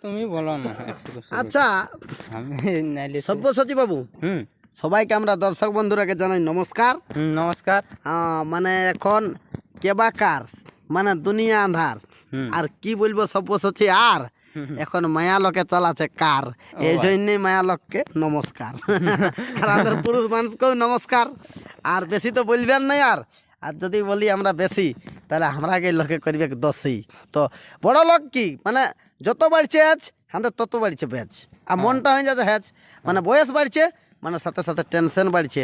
তুমি বলো না আচ্ছা আমি নাইলে সব্যসাচী বাবু, সবাইকে আমরা দর্শক বন্ধুরাকে জানাই নমস্কার। নমস্কার। মানে এখন কেবাকার মানে দুনিয়া আন্ধার, আর কি বলবো সব্যসাচী, আর এখন মায়ালকে চালাচ্ছে কার, এই জন্যই মায়ালককে নমস্কার। আর আমাদের পুরুষ মানুষকেও নমস্কার। আর বেশি তো বলবেন না, আর আর যদি বলি আমরা বেশি তাহলে আমরাকে লোকে করবে দোষী। তো বড় লোক কি মানে যত বাড়ছে আজ আমাদের তত বাড়ছে ব্যাচ, আর মনটা হয়ে যাচ্ছে হ্যাচ, মানে বয়স বাড়ছে মানে সাথে সাথে টেনশন বাড়ছে।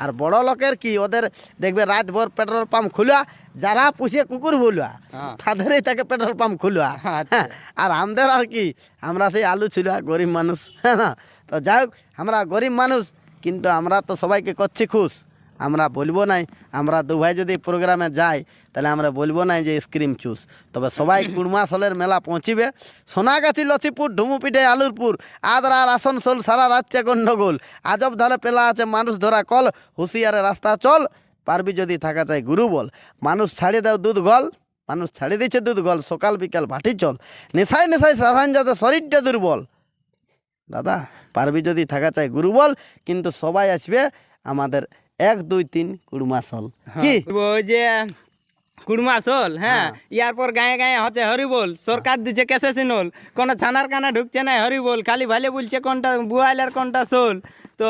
আর বড় লোকের কি ওদের দেখবে রাত ভোর পেট্রোল পাম্প খুলুয়া, যারা পুষিয়ে কুকুর বলুয়া তাদেরই তাকে পেট্রোল পাম্প খুলুয়া। আর আমাদের আর কি, আমরা সেই আলু ছিল গরিব মানুষ, হ্যাঁ না। তো যাই হোক, আমরা গরিব মানুষ কিন্তু আমরা তো সবাইকে করছি খুশ। আমরা বলবো নাই, আমরা দু ভাই যদি প্রোগ্রামে যাই তাহলে আমরা বলবো নাই যে স্ক্রিম চুস। তবে সবাই কুড়মাসলের মেলা পৌঁছিবে। সোনাগাছি, লছিপুর, ঢুমুপিঠে, আলুরপুর, আদ্রার, আসানসোল, সারা রাত্রে গন্ডগোল। আজব ধারে পেলা আছে মানুষ ধরা কল, হুঁশিয়ারে রাস্তা চল, পারবি যদি থাকা চাই গুরু বল। মানুষ ছাড়িয়ে দাও দুধ গল, মানুষ ছাড়িয়ে দিচ্ছে দুধ গল, সকাল বিকাল ভাটি চল, নেশায় নেশায় সাধারণ যাতে শরীরটা দুর্বল। দাদা পারবি যদি থাকা চাই গুরু বল, কিন্তু সবাই আসবে আমাদের 1 2 3 কুড়মাসল। কি ওই যে কুড়মাসল, হ্যাঁ, ইয়ার পর গায়ে গায়ে হচ্ছে হরিবোল, সরকার দিচ্ছে কেসে সিনল, কোনো ছানার কানা ঢুকছে না হরিবোল, খালি ভালে বলছে কোনটা বুয়াইল আর কোনটা সোল। তো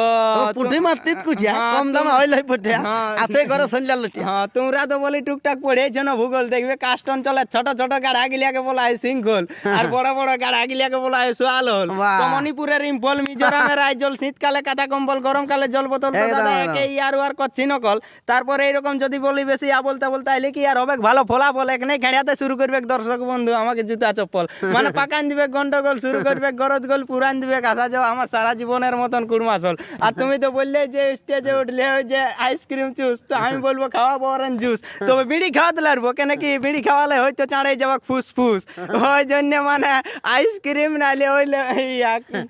পুঁটি মারতিত কুচিয়া কম দামে হইলই পুঠিয়া আছে ঘরে সঞ্জাল লুটিয়া। হ্যাঁ, তোমরা তো বলি টুকটাক পড়েছ না ভূগোল, দেখবে কাস্ট অঞ্চলের ছোট ছোট গাড়া গিলিয়াকে বলা হয় সিংখোল, আর বড় বড় গাড়া গিলিয়াকে বলা হয় সোয়ালহোল। তো মণিপুরের ইম্ফল, মিজোরামের আইজল, শীতকালে কাঁথা কম্বল, গরমকালে জল বোতল। তো দাদা একে ইয়ার আর করছি নকল। তারপরে এইরকম যদি বলি বেশি বলতে বলতে আইলে কি আর হবে ভালো ফলাফল, এখানে খেড়াতে শুরু করবে দর্শক বন্ধু আমাকে জুতা চপ্পল, মানে পাকান দিবে গন্ডগোল, শুরু করবে গরদ গোল, পুরান দিবে কাঁচা যাও, আমার সারা জীবনের মতন কুড়মাসল। আর তুমি তো বললে যে স্টেজে উঠলে ওই যে আইসক্রিম জুস, তো আমি বলবো খাওয়াবো অরেঞ্জ জুস। তবে বিড়ি খাওয়াতে লাগবো, কেন কি বিড়ি খাওয়ালে হয়তো চাঁড়ে যাবা ফুসফুস, ওই জন্য মানে আইসক্রিম নাইলে ওই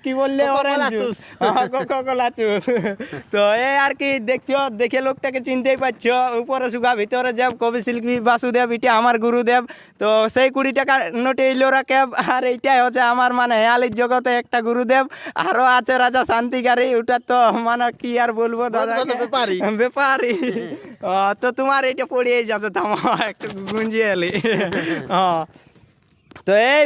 কি বললে অরেঞ্জ জুস, কোকা-কোলা জুস। তো এই আর কি দেখছো, দেখে লোকটাকে চিনতেই পারছো, উপরে সুগা ভিতরে যাব, কবি শিল্পী বাসুদেব, এটা আমার গুরুদেব। তো সেই 20 টাকার নোটে ইলোরা ক্যাব, আর এইটাই হচ্ছে আমার মানে হেয়ালির জগতে একটা গুরুদেব। আরো আছে রাজা শান্তিকারী, ওটা তো মানে কি আর বলবো দাদা, ব্যাপারী। তো তোমার এটা পড়িয়ে যাচ্ছে, তোমার একটু গুঞ্জিয়ে এলি। তো এই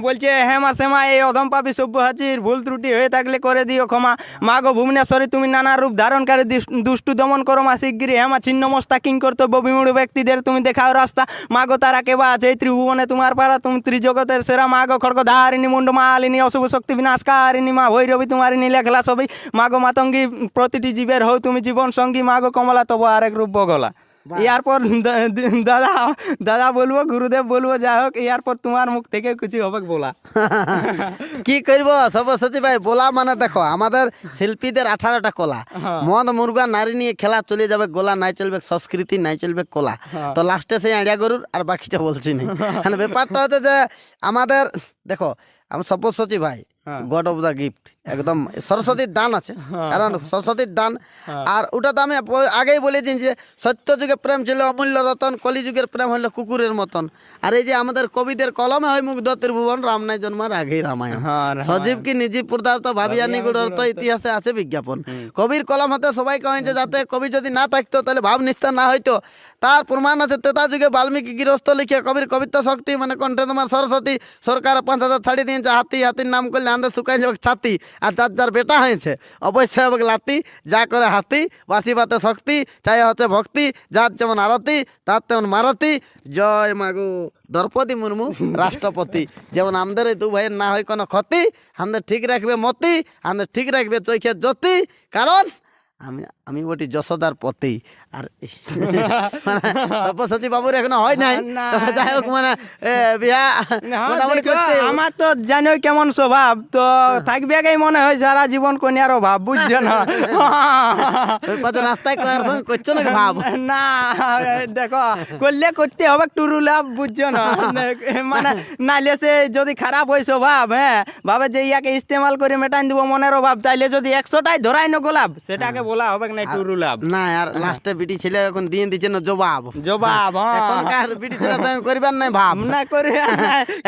বলছে হেমা সেমা এই অধম পাপি সব্যসাচীর ভুল ত্রুটি হয়ে থাকলে করে দিও ক্ষমা। মা গো ভুবনেশ্বরী, তুমি নানা রূপ ধারণকারী, দুষ্টু দমন করো মা শিগগিরি। হেমা ছিন্ন মস্তা কিং কর্তব্য বিমূঢ় ব্যক্তিদের তুমি দেখাও রাস্তা। মা গো তারা কেবা আছে এই ত্রিভুবনে তোমার পাড়া, তুমি ত্রিজগতের সেরা। মা গো খড়গ ধারিণী, মুন্ড মালিনী, অশুভ শক্তি বিনাশকারিণী, মা ভৈরবী তোমারই নীলেখলা ছবি। মা গো মাতঙ্গী, প্রতিটি জীবের হও তুমি জীবন সঙ্গী। মা গো কমলা, তবু আরেক রূপ বগলা। এরপর দাদা দাদা বলবো, গুরুদেব বলবো, যাই হোক এরপর তোমার মুখ থেকে কিছু হবে বলা। কি করবো সব্যসাচী ভাই, বলা মানে দেখো আমাদের শিল্পীদের 18টা কলা, মদ মুরগা নারী নিয়ে খেলা চলে যাবে গোলা, নাই চলবে সংস্কৃতি, নাই চলবে কলা। তো লাস্টে সেই আইডিয়া গরুর, আর বাকিটা বলছি না। মানে ব্যাপারটা হচ্ছে যে আমাদের দেখো, আমি সব্যসাচী ভাই গড অফ দ্য গিফট, একদম সরস্বতীর দান আছে, কারণ সরস্বতীর দান। আর ওটা তো আমি আগেই বলেছি যে সত্য যুগে প্রেম ছিল অমূল্য রতন, কলিযুগের প্রেম হলো কুকুরের মতন। আর এই যে আমাদের কবিদের কলমে হয় মুগ্ধ ত্রিভুবন, রাম নাই জন্মার আগেই রামায়ণ। সজীব কি নিজীব পদার্থ ভাবিয়া নিগুড় অর্থ, ইতিহাসে আছে বিজ্ঞাপন। কবির কলম হাতে সবাই কহেন যে যাতে কবি যদি না থাকতো তাহলে ভাব নিস্তার না হইতো। তার প্রমাণ আছে ত্রেতা যুগে বাল্মীকি গৃহস্থ লিখে, কবির কবিত্ব শক্তি মানে কণ্ঠে তোমার সরস্বতী। সরকার 5000 ছাড়ি দিয়েছে হাতি, হাতির নাম করলে আন্দাজ শুকাই যাবে ছাতি। আর যার যার বেটা হয়েছে অবশ্যই হবে লাতি, যা করে হাতি বাসি বাতে শক্তি, চাই হচ্ছে ভক্তি, যার যেমন আরতি তার তেমন মারতি। জয় মাগো দ্রৌপদী মুর্মু রাষ্ট্রপতি। যেমন আমাদের এই দু ভাইয়ের না হয় কোনো ক্ষতি, আমাদের ঠিক রাখবে মতি, আমাদের ঠিক রাখবে চৈখের জ্যোতি, কারণ আমি বটি যশোদার পতি। আর সব্যসাচী বাবুর এখনো হয় নাই, যাই হোক মানে বিয়া আমার তো জানো কেমন স্বভাব, তো থাকবে আগে মনে হয় সারা জীবন কন্যার অভাব, বুঝছো না। রাস্তায় করছো না ভাব না, দেখো করলে করতে হবে টুরু লাভ, বুঝছো না। মানে নাইলে সে যদি খারাপ হয় স্বভাব, হ্যাঁ ভাবে যে ইয়াকে ইস্তেমাল করে মেটাই দিব মনের অভাব, তাইলে যদি 100টাই ধরাই না গোলাপ, সেটাকে বলা হবে নাই টুরু লাভ না আর লাস্টে বিটি ছেলে এখন দিয়ে দিচ্ছে না জবাব জবাব হ্যাঁ এখনকার বিটি ছেলে সঙ্গে করবার নাই ভাব না করে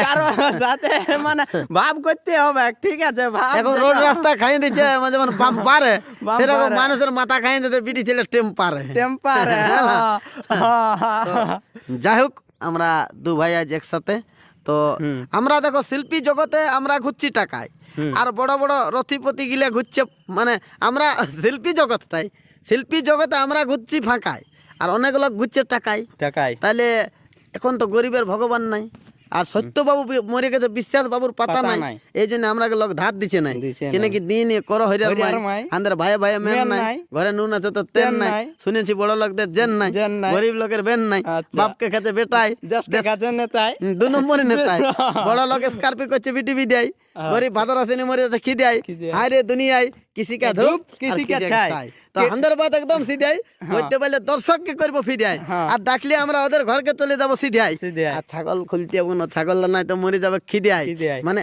কারো সাথে মানে ভাব করতে হবে ঠিক আছে ভাব এখন রোড রাস্তা খাইয়ে দিচ্ছে যেমন বাম পারে বাম সেরকম পারে। মানুষের মাথা খাইয়ে দিতে বিটি ছেলে টেম্পারে টেম্পার যাই হোক আমরা দু ভাই আজ একসাথে তো আমরা দেখো শিল্পী জগতে আমরা ঘুরছি টাকায় আর বড় বড় রথিপতি গিলে ঘুরছে মানে আমরা শিল্পী জগৎটাই শিল্পী জগতে আমরা ঘুরছি ফাঁকায় আর অনেক লোক ঘুরছে টাকায় টাকাই তাহলে এখন তো গরিবের ভগবান নাই আর সত্যবাবু মরে গেছে বিশ্বাস বাবুর পাতা পাতা নাই নাই। এই জন্য আমরা লোক ধার দিছে নাই দিছে কেন কি দিন এ করো হইরার হইরার মাই মাই। আন্দার ভাই ভাই মেন মেন নাই নাই। ঘরে নুন আছে তো তেল তেল নাই নাই। শুনেছি বড় লোকদের জেন নাই জেন নাই। গরিব লোকের বেন নাই আচ্ছা। বাপকে খেতে বেটাই দেশকে কাছে নেতাই দু নম্বরে নেতাই বড় লোক স্কর্পিও করছে বিটিভি দেয় গরিব ভাদর আসেনি মরে যাচ্ছে কি দেয় খিদেয়। হায় রে দুনিয়ায় কিসি কা ধূপ কিসি কিসি কা কা ছাই। ছাই তো হান্দার বাত একদম সিধাই বলতে পারলে দর্শককে করবো ফিদাই হ্যাঁ। আর ডাকলে আমরা ওদের ঘরকে চলে যাবো সিধাই সিধাই। আর ছাগল খুলতে হবে না ছাগল নাই তো মরে যাবে খিদাই খিদায়। মানে